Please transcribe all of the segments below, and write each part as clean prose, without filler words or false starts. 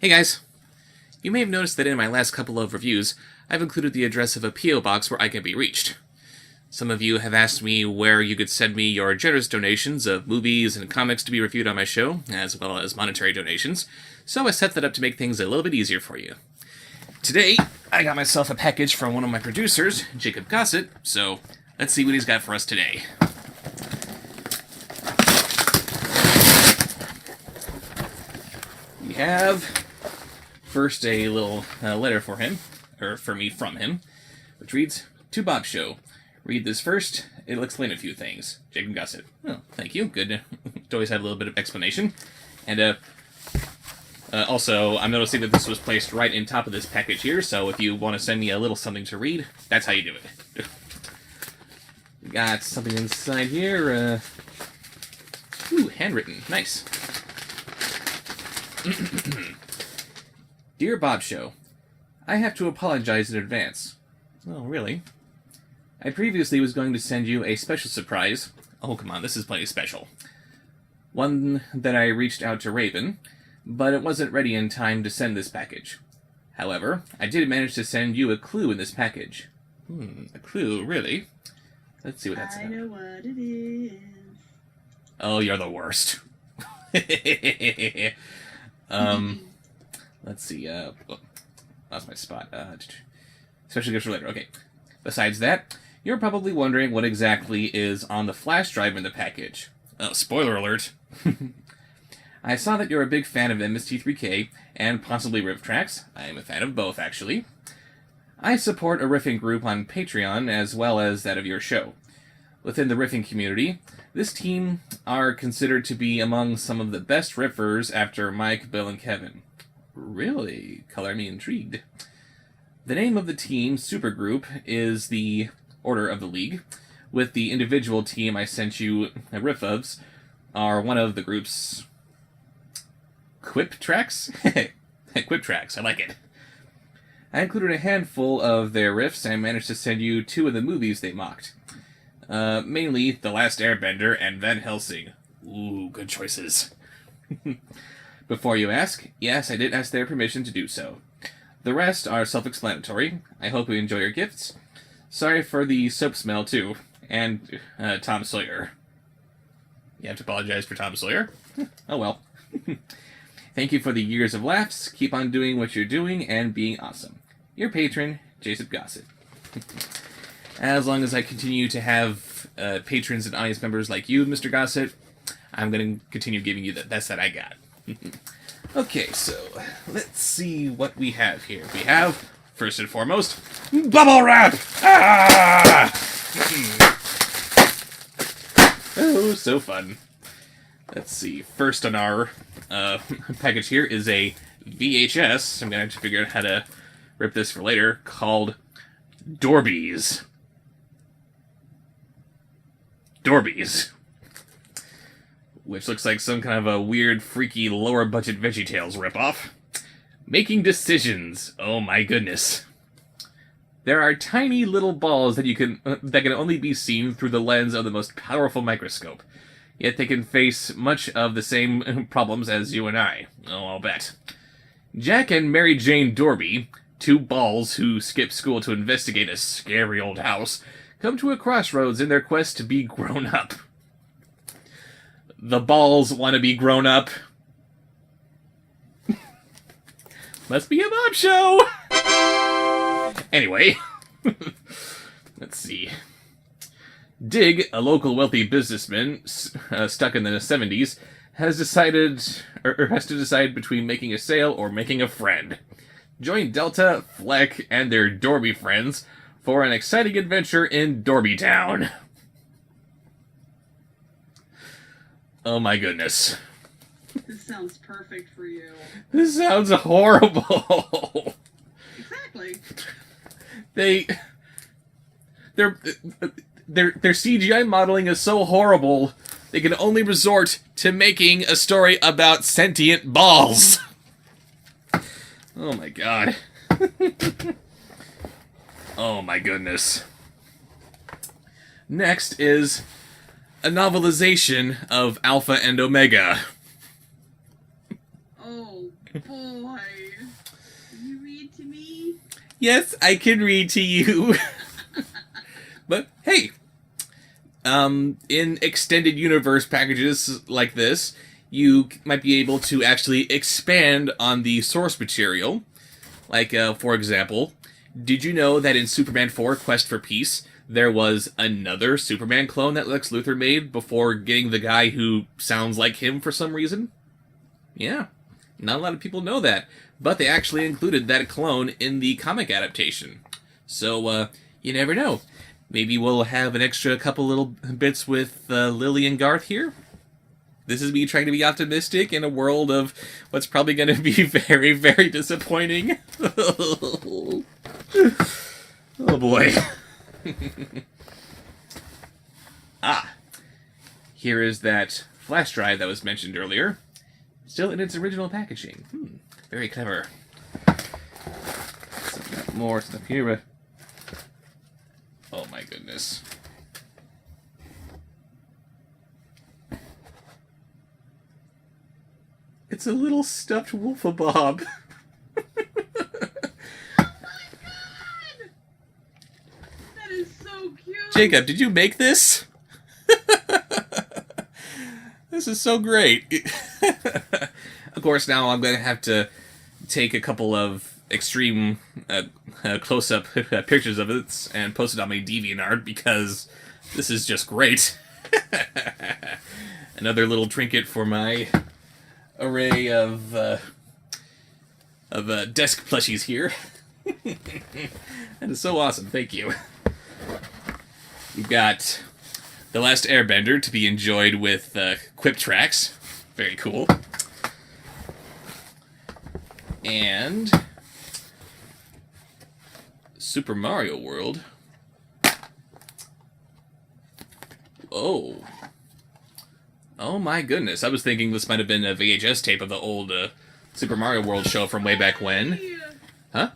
Hey guys! You may have noticed that in my last couple of reviews, I've included the address of a P.O. box where I can be reached. Some of you have asked me where you could send me your generous donations of movies and comics to be reviewed on my show, as well as monetary donations, so I set that up to make things a little bit easier for you. Today, I got myself a package from one of my producers, Jacob Gossett, so let's see what he's got for us today. We have first a little letter for him, or for me from him, which reads, "To Bobsheaux. Read this first. It'll explain a few things. Jacob Gossett." Oh, thank you. Good. To always have a little bit of explanation. And also, I'm noticing that this was placed right in top of this package here, so if you want to send me a little something to read, that's how you do it. We got something inside here. Ooh, handwritten. Nice. Dear Bobsheaux, I have to apologize in advance. Oh, really? I previously was going to send you a special surprise. Oh, come on, this is plenty special. One that I reached out to Raven, but it wasn't ready in time to send this package. However, I did manage to send you a clue in this package. A clue, really? Let's see what that's about. I know what it is. Oh, you're the worst. Let's see, lost my spot. Special gifts for later, okay. Besides that, you're probably wondering what exactly is on the flash drive in the package. Oh, spoiler alert. I saw that you're a big fan of MST3K, and possibly riff tracks. I am a fan of both, actually. I support a riffing group on Patreon, as well as that of your show. Within the riffing community, this team are considered to be among some of the best riffers after Mike, Bill, and Kevin. Really? Color me intrigued. The name of the team, supergroup, is the Order of the League, with the individual team I sent you a riff ofs are one of the group's quip tracks? Quip tracks, I like it. I included a handful of their riffs and managed to send you two of the movies they mocked. Mainly The Last Airbender and Van Helsing. Ooh, good choices. Before you ask, yes, I did ask their permission to do so. The rest are self-explanatory. I hope you enjoy your gifts. Sorry for the soap smell, too. And, Tom Sawyer. You have to apologize for Tom Sawyer? Oh well. Thank you for the years of laughs. Keep on doing what you're doing and being awesome. Your patron, Jacob Gossett. As long as I continue to have patrons and audience members like you, Mr. Gossett, I'm going to continue giving you the best that I got. Okay, so let's see what we have here. We have, first and foremost, bubble wrap! Ah! Oh, so fun. Let's see. First on our package here is a VHS. I'm going to have to figure out how to rip this for later, called Dorbies. Dorbies. Which looks like some kind of a weird, freaky, lower-budget VeggieTales ripoff. Making decisions. Oh my goodness. There are tiny little balls that that can only be seen through the lens of the most powerful microscope. Yet they can face much of the same problems as you and I. Oh, I'll bet. Jack and Mary Jane Dorby, two balls who skip school to investigate a scary old house, come to a crossroads in their quest to be grown up. The balls want to be grown up. Must be a Bobsheaux! Anyway, let's see. Dig, a local wealthy businessman stuck in the 70s, has to decide between making a sale or making a friend. Join Delta, Fleck, and their Dorby friends for an exciting adventure in Dorby Town. Oh my goodness. This sounds perfect for you. This sounds horrible. Exactly. Their CGI modeling is so horrible, they can only resort to making a story about sentient balls. Oh my god. Oh my goodness. Next is a novelization of Alpha and Omega. Oh, boy. Can you read to me? Yes, I can read to you. But hey, in extended universe packages like this, you might be able to actually expand on the source material. Like, for example, did you know that in Superman 4 Quest for Peace, there was another Superman clone that Lex Luthor made before getting the guy who sounds like him for some reason? Yeah, not a lot of people know that, but they actually included that clone in the comic adaptation. So, you never know. Maybe we'll have an extra couple little bits with Lily and Garth here. This is me trying to be optimistic in a world of what's probably going to be very, very disappointing. Oh boy. Here is that flash drive that was mentioned earlier. Still in its original packaging. Very clever. So I've got more stuff here, but... oh my goodness. It's a little stuffed Wolfabob. Oh my god! That is so cute. Jacob, did you make this? This is so great. Of course, now I'm going to have to take a couple of extreme close-up pictures of it and post it on my DeviantArt because this is just great. Another little trinket for my array of desk plushies here. That is so awesome. Thank you. We've got The Last Airbender to be enjoyed with Quip Tracks. Very cool. And Super Mario World. Oh. Oh my goodness. I was thinking this might have been a VHS tape of the old Super Mario World show from way back when. Hey, Huh?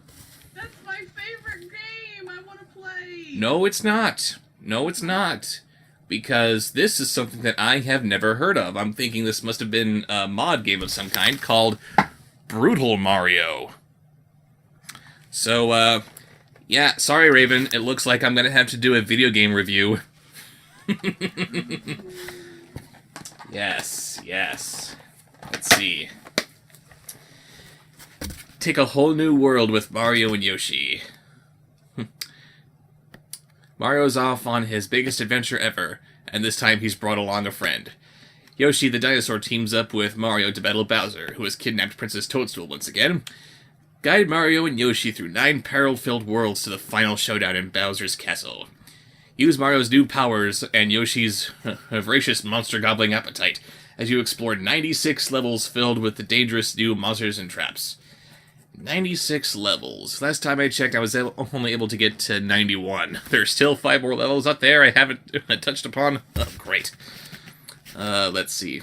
that's my favorite game. I want to play. No, it's not. No, it's not. Because this is something that I have never heard of. I'm thinking this must have been a mod game of some kind called Brutal Mario. So, yeah, sorry, Raven. It looks like I'm going to have to do a video game review. Yes, yes. Let's see. Take a whole new world with Mario and Yoshi. Mario's off on his biggest adventure ever, and this time he's brought along a friend. Yoshi the dinosaur teams up with Mario to battle Bowser, who has kidnapped Princess Toadstool once again. Guide Mario and Yoshi through 9 peril-filled worlds to the final showdown in Bowser's castle. Use Mario's new powers and Yoshi's voracious monster-gobbling appetite as you explore 96 levels filled with the dangerous new monsters and traps. 96 levels. Last time I checked, I was only able to get to 91. There's still 5 more levels up there I haven't touched upon. Oh, great. Let's see.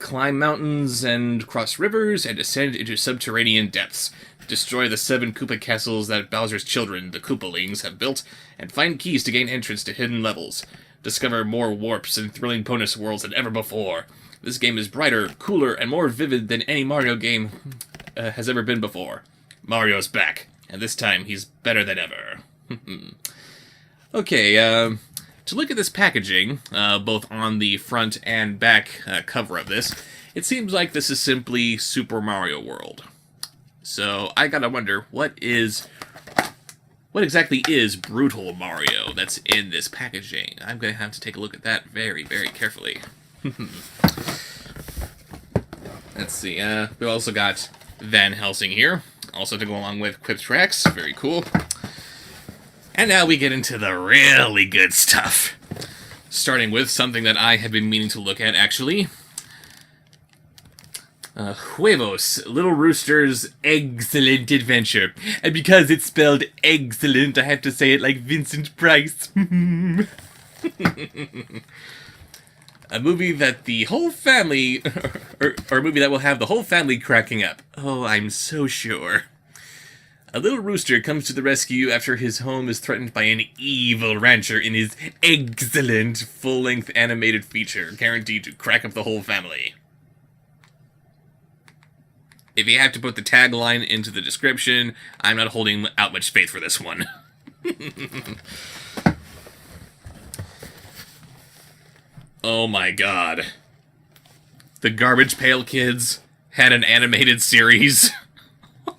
Climb mountains and cross rivers and descend into subterranean depths. Destroy the 7 Koopa castles that Bowser's children, the Koopalings, have built, and find keys to gain entrance to hidden levels. Discover more warps and thrilling bonus worlds than ever before. This game is brighter, cooler, and more vivid than any Mario game has ever been before. Mario's back, and this time he's better than ever. Okay, to look at this packaging, both on the front and back cover of this, it seems like this is simply Super Mario World. So I gotta wonder, what exactly is Brutal Mario that's in this packaging? I'm gonna have to take a look at that very, very carefully. Let's see, we've also got Van Helsing here, also to go along with Quip Tracks, very cool. And now we get into the really good stuff. Starting with something that I have been meaning to look at, actually. Huevos, Little Rooster's Excellent Adventure. And because it's spelled excellent, I have to say it like Vincent Price. A movie that the whole family, or a movie that will have the whole family cracking up. Oh, I'm so sure. A little rooster comes to the rescue after his home is threatened by an evil rancher in his excellent full-length animated feature, guaranteed to crack up the whole family. If you have to put the tagline into the description, I'm not holding out much faith for this one. Oh my god. The Garbage Pail Kids had an animated series.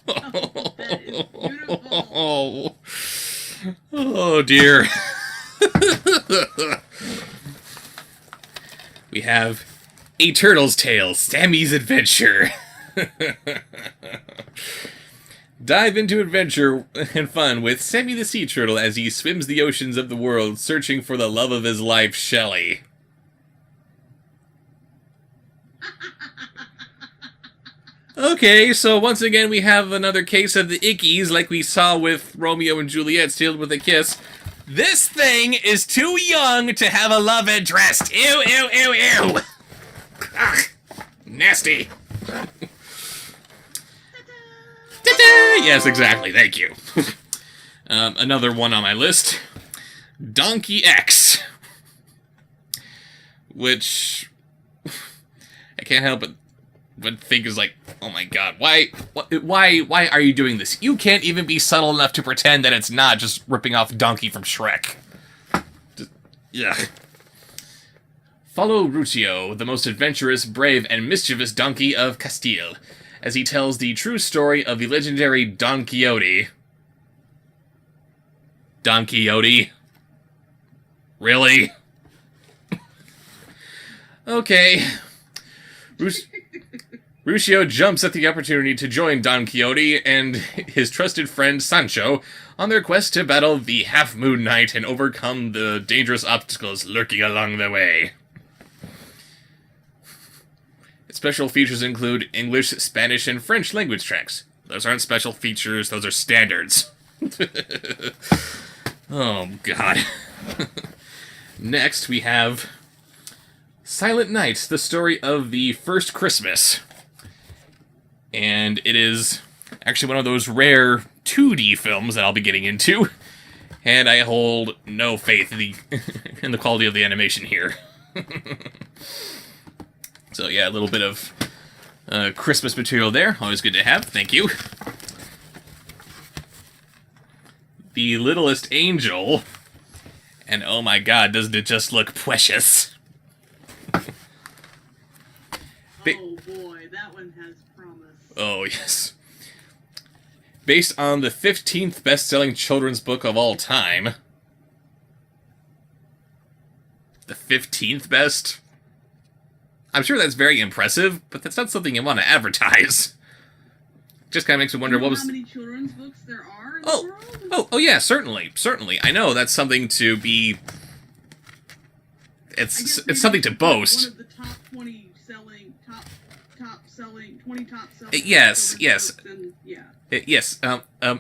Oh, that is beautiful. Oh dear. We have A Turtle's Tale, Sammy's Adventure. Dive into adventure and fun with Sammy the Sea Turtle as he swims the oceans of the world searching for the love of his life, Shelley. Okay, so once again we have another case of the ickies like we saw with Romeo and Juliet sealed with a kiss. This thing is too young to have a love interest. Ew, ew, ew, ew. Ugh, nasty. Yes, exactly. Thank you. Another one on my list. Donkey X. Which I can't help but think is like, oh my god, why are you doing this? You can't even be subtle enough to pretend that it's not just ripping off Donkey from Shrek. Yeah. Follow Ruccio, the most adventurous, brave, and mischievous donkey of Castile, as he tells the true story of the legendary Don Quixote. Don Quixote? Really? Okay. Ruccio jumps at the opportunity to join Don Quixote and his trusted friend Sancho on their quest to battle the Half Moon Knight and overcome the dangerous obstacles lurking along the way. Its special features include English, Spanish, and French language tracks. Those aren't special features, those are standards. Oh, God. Next, we have Silent Night, the story of the first Christmas. And it is actually one of those rare 2D films that I'll be getting into. And I hold no faith in the quality of the animation here. So yeah, a little bit of Christmas material there. Always good to have. Thank you. The Littlest Angel. And oh my god, doesn't it just look precious? Oh boy, that one has promise. Oh, yes. Based on the 15th best-selling children's book of all time. The 15th best? I'm sure that's very impressive, but that's not something you want to advertise. Just kind of makes me wonder You know what was... how many children's books there are in the world? Oh, yeah, certainly. I know that's something to be... It's something to boast. One of the top 20 selling, Yes. books and, yeah. Yes,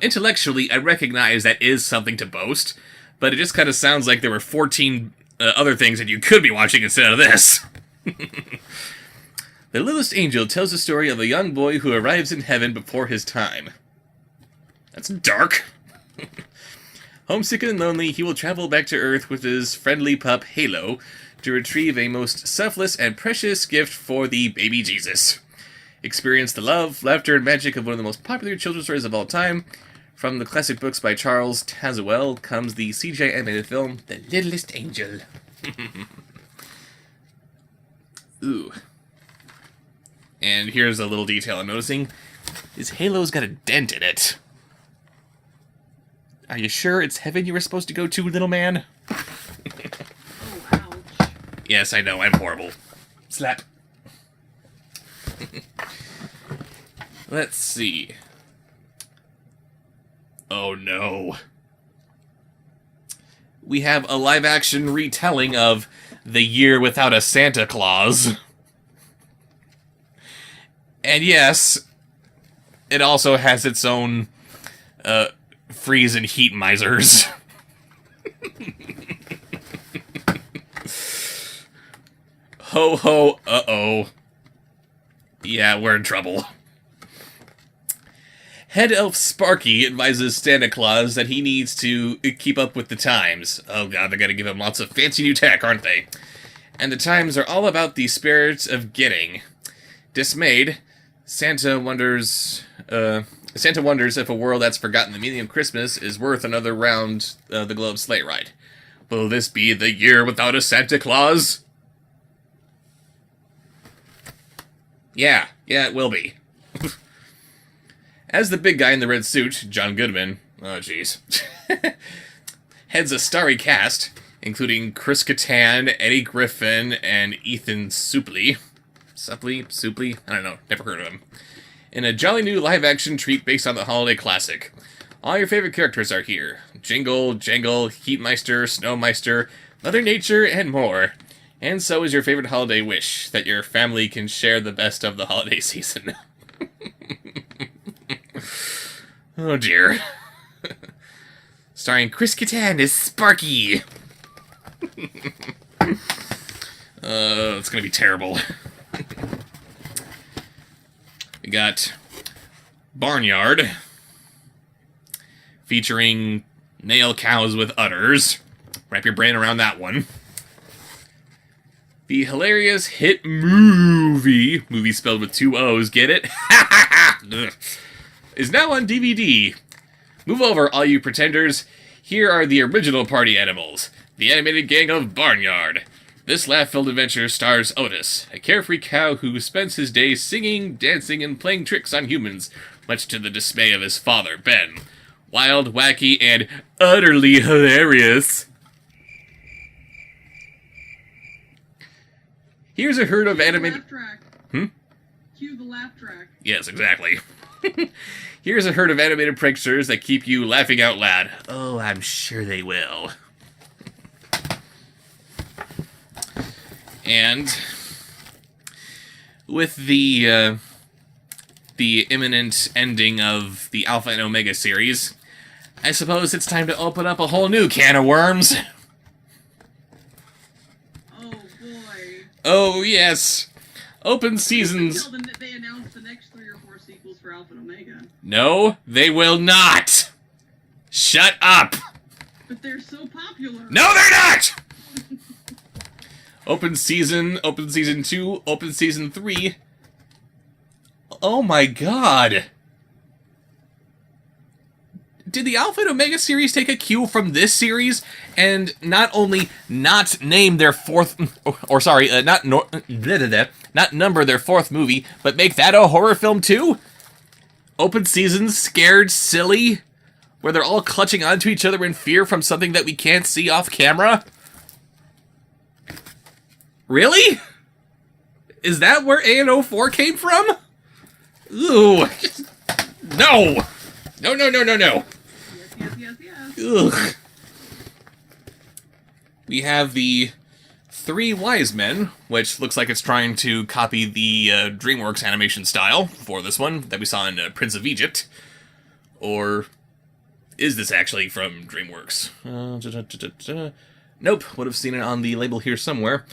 intellectually, I recognize that is something to boast, but it just kind of sounds like there were 14 other things that you could be watching instead of this. The Littlest Angel tells the story of a young boy who arrives in heaven before his time. That's dark. Homesick and lonely, he will travel back to Earth with his friendly pup, Halo, to retrieve a most selfless and precious gift for the baby Jesus. Experience the love, laughter, and magic of one of the most popular children's stories of all time. From the classic books by Charles Tazewell comes the CGI animated film, The Littlest Angel. Ooh. And here's a little detail I'm noticing. His halo's got a dent in it. Are you sure it's heaven you were supposed to go to, little man? Oh, ouch. Yes, I know, I'm horrible. Slap. Let's see. Oh no. We have a live-action retelling of The Year Without a Santa Claus. And yes, it also has its own freeze and heat misers. Ho ho, uh-oh. Yeah, we're in trouble. Head elf Sparky advises Santa Claus that he needs to keep up with the times. Oh god, they're gonna give him lots of fancy new tech, aren't they? And the times are all about the spirits of getting. Dismayed, Santa wonders if a world that's forgotten the meaning of Christmas is worth another round the globe sleigh ride. Will this be the year without a Santa Claus? Yeah, it will be. As the big guy in the red suit, John Goodman, oh jeez, heads a starry cast, including Chris Kattan, Eddie Griffin, and Ethan Suplee. Suplee? I don't know, never heard of him. In a jolly new live-action treat based on the holiday classic. All your favorite characters are here. Jingle, Jangle, Heatmeister, Snowmeister, Mother Nature, and more. And so is your favorite holiday wish, that your family can share the best of the holiday season. Oh dear. Starring Chris Kattan as Sparky. It's gonna be terrible. We got Barnyard, featuring nail cows with udders. Wrap your brain around that one. The hilarious hit movie spelled with 2 O's, get it? Is now on DVD. Move over, all you pretenders. Here are the original party animals, the animated gang of Barnyard. This laugh-filled adventure stars Otis, a carefree cow who spends his days singing, dancing, and playing tricks on humans, much to the dismay of his father, Ben. Wild, wacky, and utterly hilarious. Here's a herd of animated... Cue the laugh track. Yes, exactly. Here's a herd of animated pranksters that keep you laughing out loud. Oh, I'm sure they will. And with the imminent ending of the Alpha and Omega series, I suppose it's time to open up a whole new can of worms. Oh boy. Oh yes. Open seasons. Until they announce the next 3 or 4 sequels for Alpha and Omega. No, they will not. Shut up. But they're so popular. No, they're not. Open season 2, open season 3. Oh my god. Did the Alpha and Omega series take a cue from this series and not only not name their 4th, not number their 4th movie, but make that a horror film too? Open season, Scared Silly, where they're all clutching onto each other in fear from something that we can't see off camera? Really? Is that where ANO4 came from? Ooh. No! No. Yes. Ugh. We have the 3 Wise Men, which looks like it's trying to copy the DreamWorks animation style for this one that we saw in Prince of Egypt. Or is this actually from DreamWorks? Nope, would have seen it on the label here somewhere.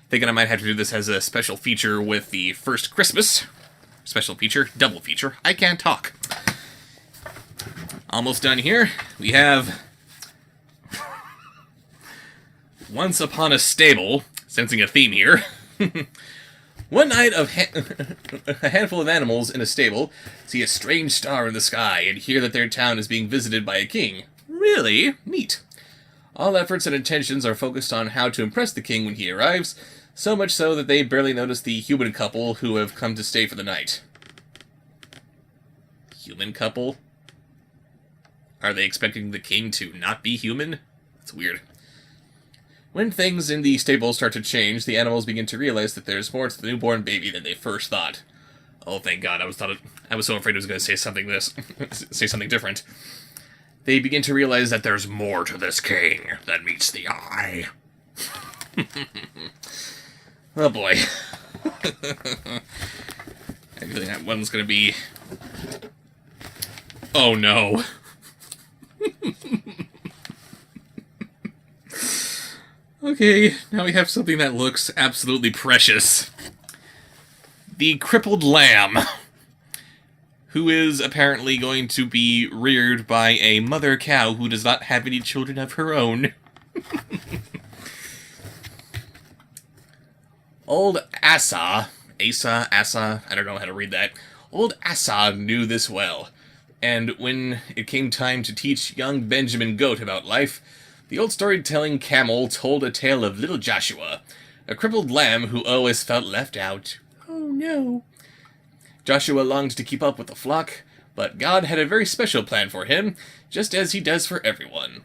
Thinking I might have to do this as a special feature with the first Christmas. Special feature, double feature. I can't talk. Almost done here. We have Once Upon a Stable, sensing a theme here. One night, a handful of animals in a stable see a strange star in the sky and hear that their town is being visited by a king. Really? Neat. All efforts and intentions are focused on how to impress the king when he arrives, so much so that they barely notice the human couple who have come to stay for the night. Human couple? Are they expecting the king to not be human? That's weird. When things in the stable start to change, the animals begin to realize that there's more to the newborn baby than they first thought. Oh, thank God! I was so afraid I was going to say something different. They begin to realize that there's more to this king than meets the eye. Oh boy. I think that one's going to be... Oh no. Okay, now we have something that looks absolutely precious. The crippled lamb, who is apparently going to be reared by a mother cow who does not have any children of her own. Old Asa, I don't know how to read that. Old Asa knew this well, and when it came time to teach young Benjamin Goat about life, the old storytelling camel told a tale of little Joshua, a crippled lamb who always felt left out. Oh no. Joshua longed to keep up with the flock, but God had a very special plan for him, just as he does for everyone.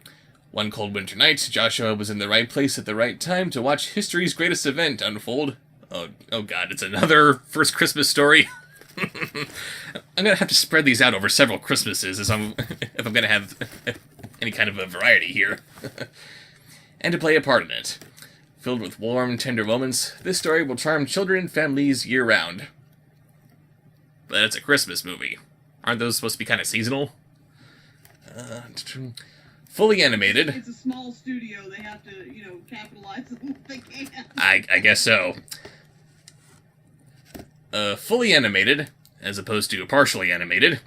One cold winter night, Joshua was in the right place at the right time to watch history's greatest event unfold. Oh God, it's another first Christmas story. I'm gonna have to spread these out over several Christmases if I'm gonna have any kind of a variety here. And to play a part in it. Filled with warm, tender moments, this story will charm children and families year-round. But it's a Christmas movie. Aren't those supposed to be kind of seasonal? Fully animated. It's a small studio. They have to, capitalize on what they can. I guess so. Fully animated, as opposed to partially animated,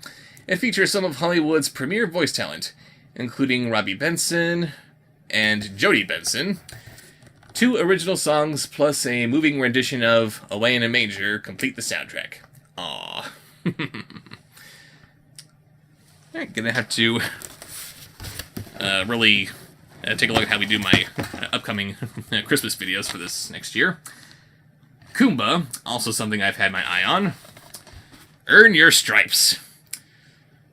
it features some of Hollywood's premier voice talent, including Robbie Benson and Jodie Benson. 2 original songs plus a moving rendition of Away in a Manger complete the soundtrack. Aww. I'm gonna have to really take a look at how we do my upcoming Christmas videos for this next year. Kumba, also something I've had my eye on. Earn your stripes.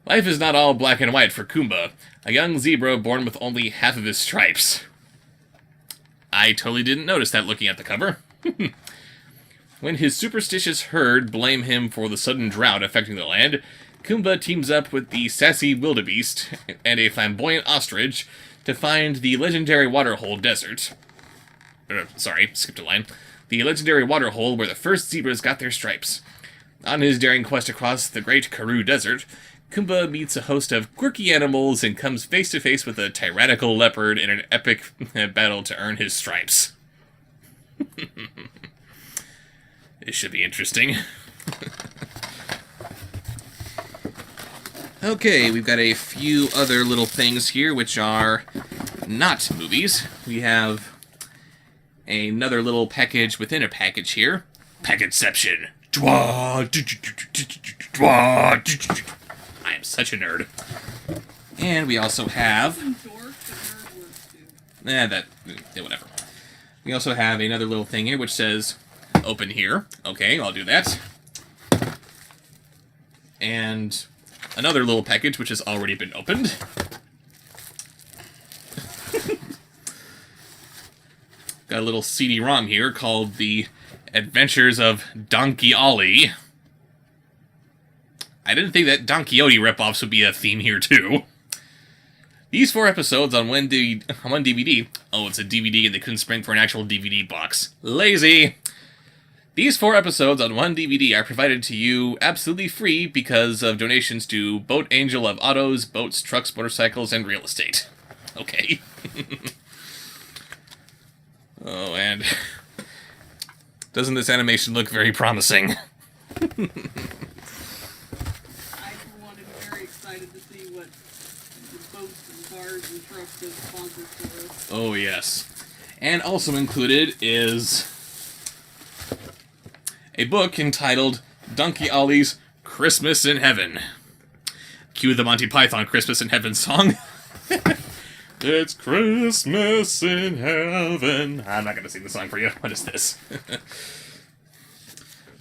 Life is not all black and white for Kumba, a young zebra born with only half of his stripes. I totally didn't notice that looking at the cover. When his superstitious herd blame him for the sudden drought affecting the land, Kumba teams up with the sassy wildebeest and a flamboyant ostrich to find the legendary waterhole desert. Sorry, skipped a line. The legendary waterhole where the first zebras got their stripes. On his daring quest across the great Karoo Desert, Kumba meets a host of quirky animals and comes face to face with a tyrannical leopard in an epic battle to earn his stripes. This should be interesting. Okay, we've got a few other little things here which are not movies. We have another little package within a package here. Packageception. I am such a nerd. And we also have... whatever. We also have another little thing here which says, open here. Okay, I'll do that. And another little package which has already been opened. Got a little CD-ROM here called The Adventures of Donkey Ollie. I didn't think that Don Quixote ripoffs would be a theme here, too. These 4 episodes on one DVD... Oh, it's a DVD and they couldn't spring for an actual DVD box. Lazy! These 4 episodes on one DVD are provided to you absolutely free because of donations to Boat Angel of Autos, Boats, Trucks, Motorcycles, and Real Estate. Okay. Oh, and... doesn't this animation look very promising? I, for one, am very excited to see what the boats and cars and trucks have sponsored for us. Oh, yes. And also included is a book entitled Donkey Ollie's Christmas in Heaven. Cue the Monty Python Christmas in Heaven song. It's Christmas in Heaven. I'm not going to sing the song for you. What is this?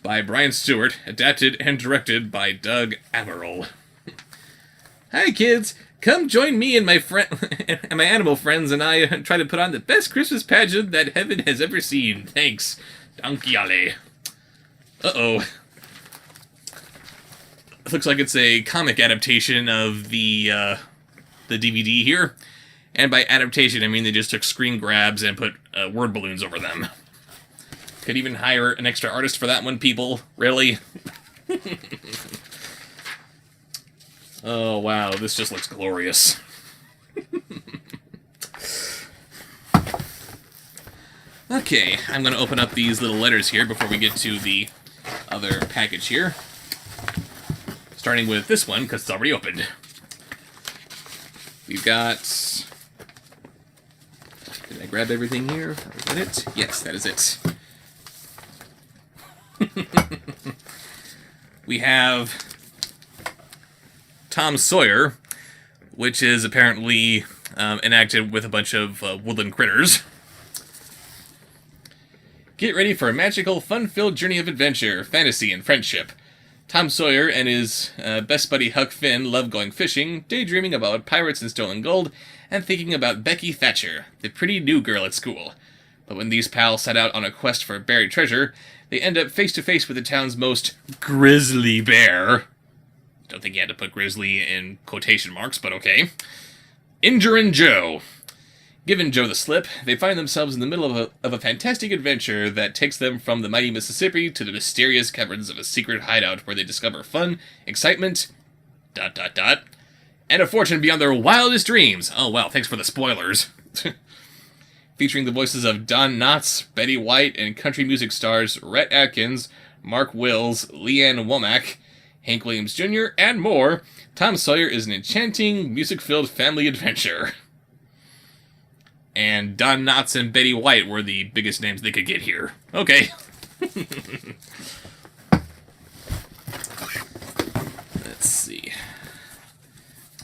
By Brian Stewart, adapted and directed by Doug Averill. Hi, kids. Come join me and my and my animal friends and I try to put on the best Christmas pageant that heaven has ever seen. Thanks, Donkey Ollie. Uh-oh. It looks like it's a comic adaptation of the DVD here. And by adaptation, I mean they just took screen grabs and put word balloons over them. Could even hire an extra artist for that one, people. Really? Oh, wow. This just looks glorious. Okay, I'm going to open up these little letters here before we get to the other package here. Starting with this one, because it's already opened. We've got... Did I grab everything here? Is that it? Yes, that is it. we have Tom Sawyer, which is apparently enacted with a bunch of woodland critters. Get ready for a magical, fun-filled journey of adventure, fantasy, and friendship. Tom Sawyer and his best buddy Huck Finn love going fishing, daydreaming about pirates and stolen gold, and thinking about Becky Thatcher, the pretty new girl at school. But when these pals set out on a quest for buried treasure, they end up face to face with the town's most grisly bear. Don't think you had to put grizzly in quotation marks, but okay. Injurin' Joe. Given Joe the slip, they find themselves in the middle of a fantastic adventure that takes them from the mighty Mississippi to the mysterious caverns of a secret hideout where they discover fun, excitement, ... and a fortune beyond their wildest dreams. Oh, wow, thanks for the spoilers. Featuring the voices of Don Knotts, Betty White, and country music stars Rhett Atkins, Mark Wills, Leanne Womack, Hank Williams Jr., and more, Tom Sawyer is an enchanting, music-filled family adventure. And Don Knotts and Betty White were the biggest names they could get here. Okay. Let's see.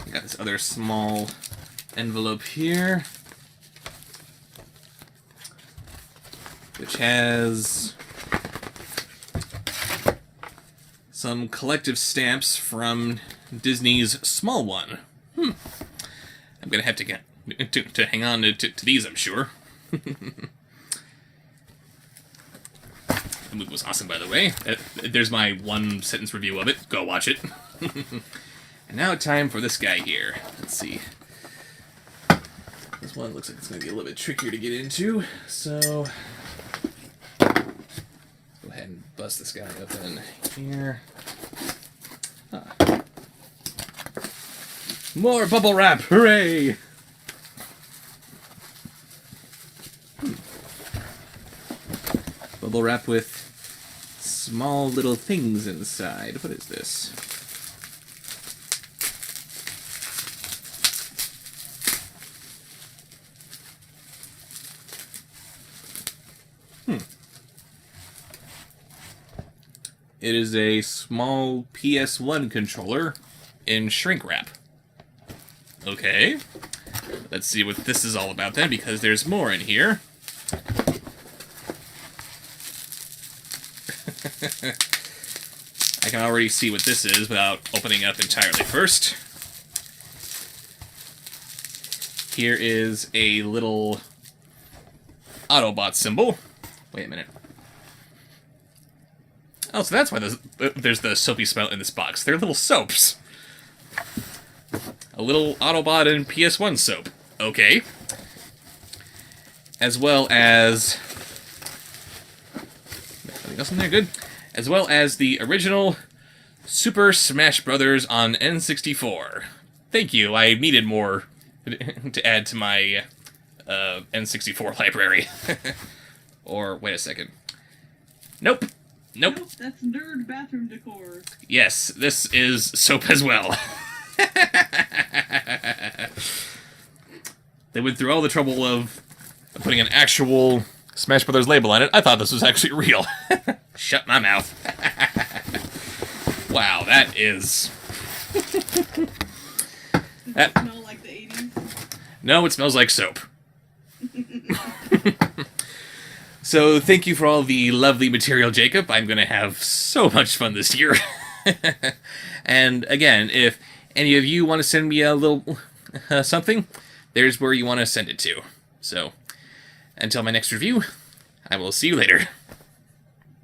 I got this other small envelope here, which has some collective stamps from Disney's Small One. I'm gonna have to hang on to these, I'm sure. The movie was awesome, by the way. There's my one-sentence review of it. Go watch it. And now time for this guy here. Let's see. This one looks like it's going to be a little bit trickier to get into, so go ahead and bust this guy open here. More bubble wrap! Hooray! Bubble wrap with small little things inside. What is this? It is a small PS1 controller in shrink wrap. Okay. Let's see what this is all about then, because there's more in here. I can already see what this is without opening up entirely first. Here is a little Autobot symbol. Wait a minute. Oh, so that's why there's the soapy smell in this box. They're little soaps. A little Autobot and PS1 soap. Okay. As well as... Anything else in there? Good. As well as the original Super Smash Brothers on N64. Thank you. I needed more to add to my N64 library. Or, wait a second. Nope. Nope. That's nerd bathroom decor. Yes, this is soap as well. They went through all the trouble of putting an actual Smash Brothers label on it. I thought this was actually real. Shut my mouth. Wow, that is... Does it smell like the 80s? No, it smells like soap. So, thank you for all the lovely material, Jacob. I'm going to have so much fun this year. And, again, if any of you want to send me a little something, there's where you want to send it to. So, until my next review, I will see you later.